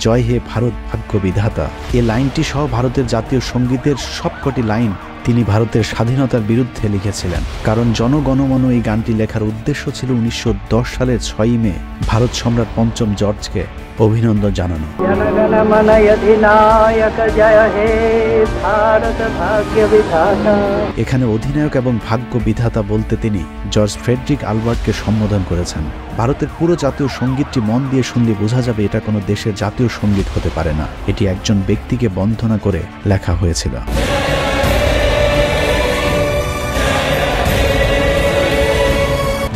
জয় হে ভারত ভাগ্য বিধাতা। এ লাইনটি সহ ভারতের জাতীয় সঙ্গীতের সবকটি লাইন তিনি ভারতের স্বাধীনতার বিরুদ্ধে লিখেছিলেন। কারণ জনগণমন এই গানটি লেখার উদ্দেশ্য ছিল 1910 সালের 6ই মে ভারত সম্রাট পঞ্চম জর্জকে অভিনন্দন জানানো। এখানে অধিনায়ক এবং ভাগ্য বিধাতা বলতে তিনি জর্জ ফ্রেডরিক আলবার্টকে সম্বোধন করেছেন। ভারতের পুরো জাতীয় সঙ্গীতটি মন দিয়ে শুনলে বোঝা যাবে এটা কোনো দেশের জাতীয় সঙ্গীত হতে পারে না, এটি একজন ব্যক্তিকে বন্দনা করে লেখা হয়েছিল।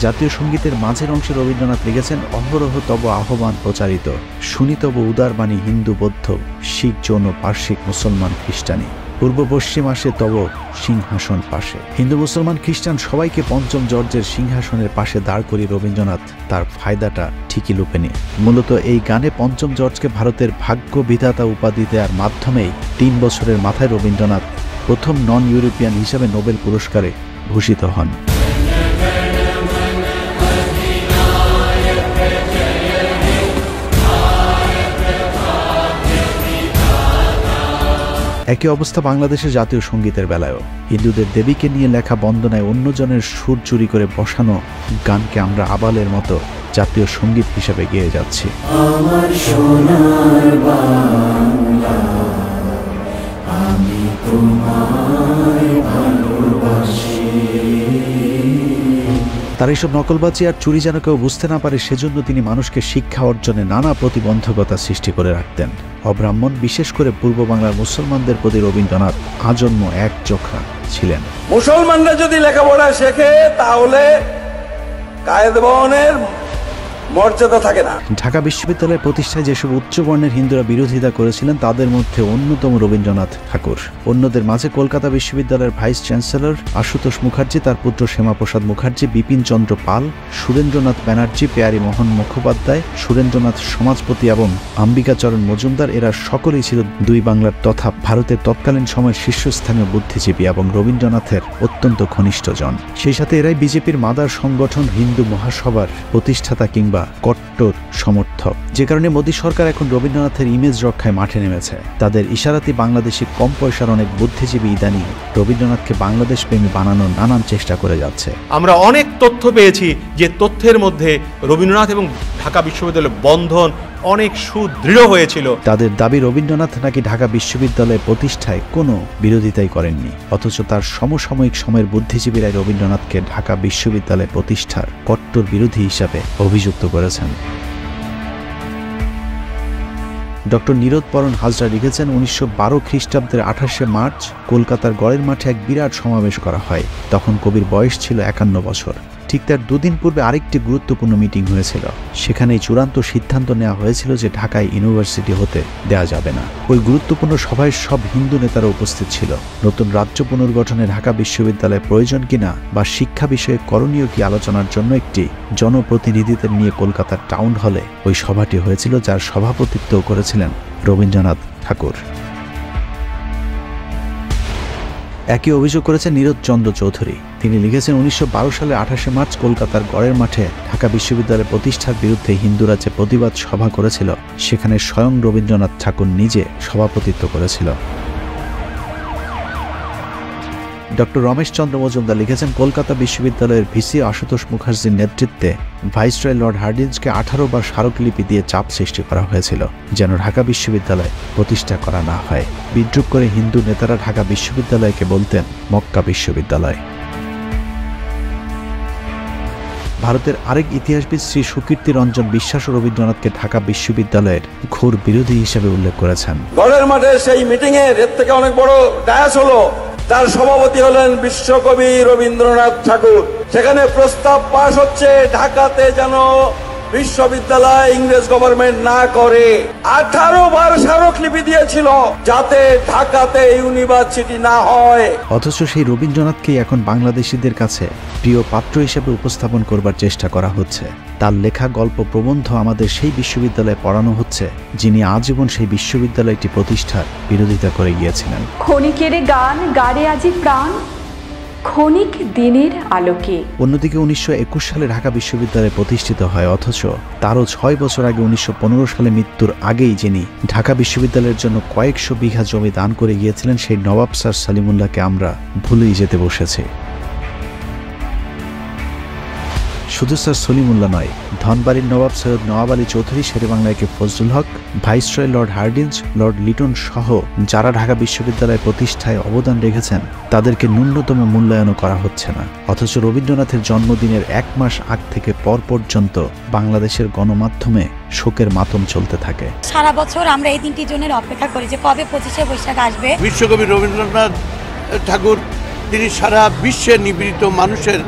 জাতীয় সঙ্গীতের মাঝের অংশে রবীন্দ্রনাথ লিখেছেন, অহরহ তব আহ্বান প্রচারিত, শুনি তব উদারবাণী হিন্দু বৌদ্ধ শিখ জৈন পার্শ্বিক মুসলমান খ্রিস্টানি, পূর্ব পশ্চিম আসে তব সিংহাসন পাশে। হিন্দু মুসলমান খ্রিস্টান সবাইকে পঞ্চম জর্জের সিংহাসনের পাশে দাঁড় করিয়ে রবীন্দ্রনাথ তার ফায়দাটা ঠিকই লুপে নিয়ে মূলত এই গানে পঞ্চম জর্জকে ভারতের ভাগ্য বিধাতা উপাধি দেওয়ার মাধ্যমেই 3 বছরের মাথায় রবীন্দ্রনাথ প্রথম নন ইউরোপিয়ান হিসাবে নোবেল পুরস্কারে ভূষিত হন। একই অবস্থা বাংলাদেশের জাতীয় সঙ্গীতের বেলায়ও। হিন্দুদের দেবীকে নিয়ে লেখা বন্দনায় অন্যজনের সুর চুরি করে বসানো গানকে আমরা আবালের মতো জাতীয় সঙ্গীত হিসেবে গেয়ে যাচ্ছি। আমার সোনার বাংলা, আমি তোমায় ভালোবাসি। তার এইসব নকলবাজি আর চুরি যেন কেউ বুঝতে না পারে সেজন্য তিনি মানুষকে শিক্ষা অর্জনে নানা প্রতিবন্ধকতা সৃষ্টি করে রাখতেন। অব্রাহ্মণ বিশেষ করে পূর্ব বাংলার মুসলমানদের প্রতি রবীন্দ্রনাথ আজন্ম এক চোখা ছিলেন। মুসলমানরা যদি লেখাপড়া শেখে তাহলে কায়েদবনের মর্যাদা থাকে না। ঢাকা বিশ্ববিদ্যালয়ের প্রতিষ্ঠায় যেসব উচ্চবর্ণের হিন্দুরা বিরোধিতা করেছিলেন তাদের মধ্যে অন্যতম রবীন্দ্রনাথ ঠাকুর। অন্যদের মাঝে কলকাতা বিশ্ববিদ্যালয়ের ভাইস চ্যান্সেলর আশুতোষ মুখার্জি, তার পুত্র শ্যামাপ্রসাদ মুখার্জি, বিপিন চন্দ্র পাল, সুরেন্দ্রনাথ ব্যানার্জি, পেয়ারী মোহন মুখোপাধ্যায়, সুরেন্দ্রনাথ সমাজপতি এবং অম্বিকাচরণ মজুমদার, এরা সকলেই ছিল দুই বাংলার তথা ভারতের তৎকালীন সময়ের শীর্ষস্থানীয় বুদ্ধিজীবী এবং রবীন্দ্রনাথের অত্যন্ত ঘনিষ্ঠজন। সেই সাথে এরাই বিজেপির মাদার সংগঠন হিন্দু মহাসভার প্রতিষ্ঠাতা কিংবা কট্টর সমর্থক, যে কারণে মোদী সরকার এখন রবীন্দ্রনাথের ইমেজ রক্ষায় মাঠে নেমেছে। তাদের ইশারাতে বাংলাদেশি কম পয়সার অনেক বুদ্ধিজীবী ইদানি রবীন্দ্রনাথকে বাংলাদেশ প্রেমী বানানোর নানান চেষ্টা করে যাচ্ছে। আমরা অনেক তথ্য পেয়েছি যে তথ্যের মধ্যে রবীন্দ্রনাথ এবং ঢাকা বিশ্ববিদ্যালয়ের বন্ধন অনেক সুদৃঢ় হয়েছিল। তাদের দাবি রবীন্দ্রনাথ নাকি ঢাকা বিশ্ববিদ্যালয় প্রতিষ্ঠায় কোনো বিরোধিতাই করেননি, অথচ তার সমসাময়িক সময়ের বুদ্ধিজীবীরাই রবীন্দ্রনাথকে ঢাকা বিশ্ববিদ্যালয় প্রতিষ্ঠার কট্টর বিরোধী হিসাবে অভিযুক্ত করেছেন। ডক্টর নীরোদপরণ হাজরা লিখেছেন, 1912 খ্রিস্টাব্দের 28শে মার্চ কলকাতার গড়ের মাঠে এক বিরাট সমাবেশ করা হয়। তখন কবির বয়স ছিল 51 বছর। ঠিক তার 2 দিন পূর্বে আরেকটি গুরুত্বপূর্ণ মিটিং হয়েছিল। সেখানেই চূড়ান্ত সিদ্ধান্ত নেওয়া হয়েছিল যে ঢাকায় ইউনিভার্সিটি হতে দেওয়া যাবে না। ওই গুরুত্বপূর্ণ সভায় সব হিন্দু নেতারা উপস্থিত ছিল। নতুন রাজ্য পুনর্গঠনে ঢাকা বিশ্ববিদ্যালয়ের প্রয়োজন কিনা বা শিক্ষা বিষয়ে করণীয় কি আলোচনার জন্য একটি জনপ্রতিনিধিদের নিয়ে কলকাতার টাউন হলে ওই সভাটি হয়েছিল, যার সভাপতিত্ব করেছিলেন রবীন্দ্রনাথ ঠাকুর। একই অভিযোগ করেছেন নীরদচন্দ্র চৌধুরী। তিনি লিখেছেন, 1912 সালের 28শে মার্চ কলকাতার গড়ের মাঠে ঢাকা বিশ্ববিদ্যালয় প্রতিষ্ঠার বিরুদ্ধে হিন্দুরা যে প্রতিবাদ সভা করেছিল সেখানে স্বয়ং রবীন্দ্রনাথ ঠাকুর নিজে সভাপতিত্ব করেছিল। ডক্টর রমেশচন্দ্র মজুমদার লিখেছেন, কলকাতা বিশ্ববিদ্যালয়ের ভিসি আশুতোষ মুখার্জির নেতৃত্বে ভাইসরয় লর্ড হার্ডিঞ্জকে 18 বার স্মারকলিপি দিয়ে চাপ সৃষ্টি করা হয়েছিল যেন ঢাকা বিশ্ববিদ্যালয় প্রতিষ্ঠা করা না হয়। বিদ্রুপ করে হিন্দু নেতারা ঢাকা বিশ্ববিদ্যালয়কে বলতেন মক্কা বিশ্ববিদ্যালয়। ভারতের আরেক ইতিহাসবিদ শ্রী সুকীর্তি রঞ্জন বিশ্বাস রবীন্দ্রনাথকে ঢাকা বিশ্ববিদ্যালয়ের ঘোর বিরোধী হিসেবে উল্লেখ করেছেন। গড়ের মাঠে সেই মিটিং এর থেকে অনেক বড় ডায়াস হলো, তার সভাপতি হলেন বিশ্বকবি রবীন্দ্রনাথ ঠাকুর। সেখানে প্রস্তাব পাশ হচ্ছে ঢাকাতে যেন বিশ্ববিদ্যালয় ইংরেজ গভর্নমেন্ট না করে। 18 বার স্মারকলিপি দিয়েছিল যাতে ঢাকাতে ইউনিভার্সিটি না হয়। অথচ সেই রবীন্দ্রনাথকেই এখন বাংলাদেশিদের কাছে প্রিয় পাত্র হিসেবে উপস্থাপন করবার চেষ্টা করা হচ্ছে। তার লেখা গল্প প্রবন্ধ আমাদের সেই বিশ্ববিদ্যালয়ে পড়ানো হচ্ছে যিনি আজীবন সেই বিশ্ববিদ্যালয়টি প্রতিষ্ঠার বিরোধিতা করে গিয়েছিলেন। ক্ষণিকের গান গারে আজি প্রাণ, ক্ষণিক দিনের আলোকে। অন্যদিকে 1921 সালে ঢাকা বিশ্ববিদ্যালয় প্রতিষ্ঠিত হয়, অথচ তারও 6 বছর আগে 1915 সালে মৃত্যুর আগেই যিনি ঢাকা বিশ্ববিদ্যালয়ের জন্য কয়েকশো বিঘা জমি দান করে গিয়েছিলেন সেই নবাব স্যার সলিমুল্লাহকে আমরা ভুলেই যেতে বসেছি। শুধু স্যার সলিমুল্লাহ নয়, ধনবাড়ির নবাব সৈয়দ নওয়াব আলী চৌধুরী, শেরেবাংলায় K Fazlul Haque, viceroy lord Hardinge, lord Lytton সহ যারা ঢাকা বিশ্ববিদ্যালয় প্রতিষ্ঠায় অবদান রেখেছেন তাদেরকে ন্যূনতম মূল্যায়নও করা হচ্ছে না। অথচ রবীন্দ্রনাথের জন্মদিনের 1 মাস আগ থেকে পর পর্যন্ত বাংলাদেশের গণমাধ্যমে শোকের মাতম চলতে থাকে। সারা বছর আমরা এই দিনটির জন্য অপেক্ষা করি যে কবে 25শে বৈশাখ আসবে। বিশ্বকবি রবীন্দ্রনাথ ঠাকুর তিনি সারা বিশ্বের নিপীড়িত মানুষের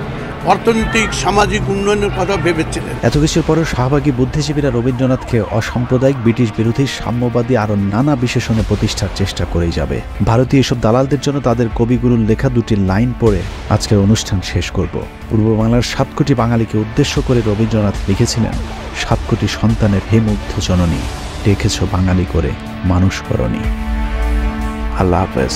অর্থনৈতিক সামাজিক উন্নয়নের কথা ভেবেছিলেন। এত কিছুর পরও শাহবাগী বুদ্ধিজীবীরা রবীন্দ্রনাথকে অসাম্প্রদায়িক, ব্রিটিশ বিরোধী, সাম্যবাদী আরও নানা বিশেষণে প্রতিষ্ঠার চেষ্টা করেই যাবে। ভারতীয় এসব দালালদের জন্য তাদের কবিগুরুর লেখা 2টি লাইন পড়ে আজকের অনুষ্ঠান শেষ করব। পূর্ব বাংলার 7 কোটি বাঙালিকে উদ্দেশ্য করে রবীন্দ্রনাথ লিখেছিলেন, 7 কোটি সন্তানের হে মুগ্ধ জননী, রেখেছ বাঙালি করে মানুষ করণী। আল্লাহ হাফেজ।